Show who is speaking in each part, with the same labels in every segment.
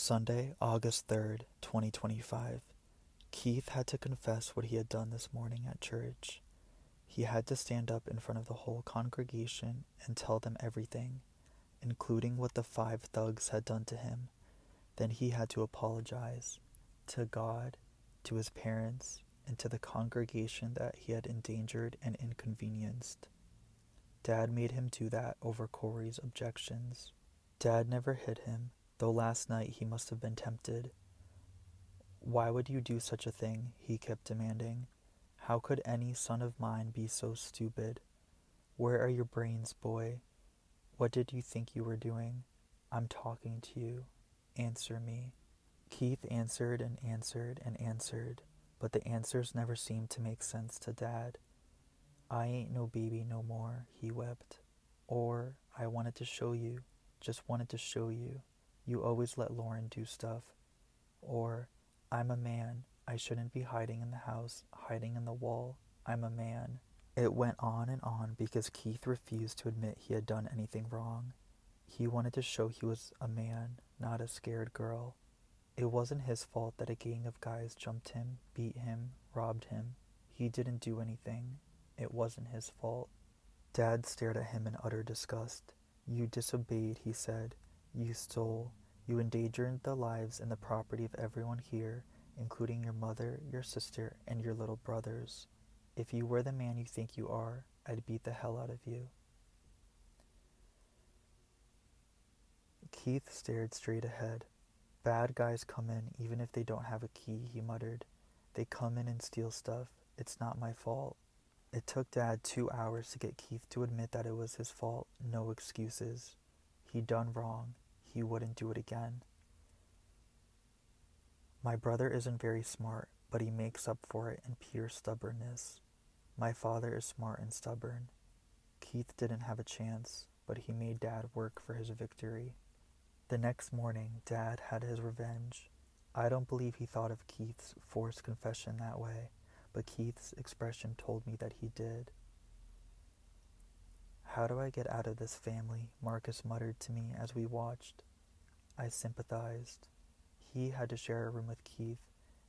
Speaker 1: Sunday, August 3rd, 2025. Keith had to confess what he had done this morning at church. He had to stand up in front of the whole congregation and tell them everything, including what the 5 thugs had done to him. Then he had to apologize to God, to his parents, and to the congregation that he had endangered and inconvenienced. Dad made him do that over Corey's objections. Dad never hit him, though last night he must have been tempted. Why would you do such a thing? He kept demanding. How could any son of mine be so stupid? Where are your brains, boy? What did you think you were doing? I'm talking to you. Answer me. Keith answered and answered and answered, but the answers never seemed to make sense to Dad. I ain't no baby no more, he wept. Or, I wanted to show you, just wanted to show you. You always let Lauren do stuff. Or, I'm a man. I shouldn't be hiding in the house, hiding in the wall. I'm a man. It went on and on because Keith refused to admit he had done anything wrong. He wanted to show he was a man, not a scared girl. It wasn't his fault that a gang of guys jumped him, beat him, robbed him. He didn't do anything. It wasn't his fault. Dad stared at him in utter disgust. You disobeyed, he said. You stole. You endangered the lives and the property of everyone here, including your mother, your sister, and your little brothers. If you were the man you think you are, I'd beat the hell out of you. Keith stared straight ahead. Bad guys come in even if they don't have a key, he muttered. They come in and steal stuff. It's not my fault. It took Dad 2 hours to get Keith to admit that it was his fault. No excuses. He'd done wrong. He wouldn't do it again. My brother isn't very smart, but he makes up for it in pure stubbornness. My father is smart and stubborn. Keith didn't have a chance, but he made Dad work for his victory. The next morning, Dad had his revenge. I don't believe he thought of Keith's forced confession that way, but Keith's expression told me that he did. How do I get out of this family? Marcus muttered to me as we watched. I sympathized. He had to share a room with Keith,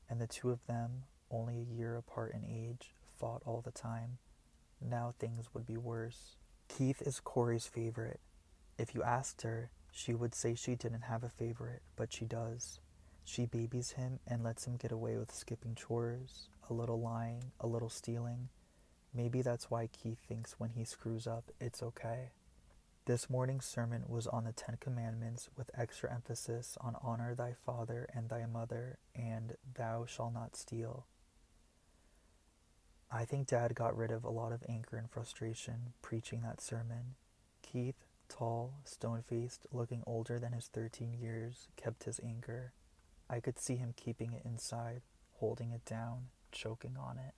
Speaker 1: and the two of them, only a year apart in age, fought all the time. Now things would be worse. Keith is Corey's favorite. If you asked her, she would say she didn't have a favorite, but she does. She babies him and lets him get away with skipping chores, a little lying, a little stealing. Maybe that's why Keith thinks when he screws up, it's okay. This morning's sermon was on the 10 Commandments with extra emphasis on honor thy father and thy mother and thou shalt not steal. I think Dad got rid of a lot of anger and frustration preaching that sermon. Keith, tall, stone-faced, looking older than his 13 years, kept his anger. I could see him keeping it inside, holding it down, choking on it.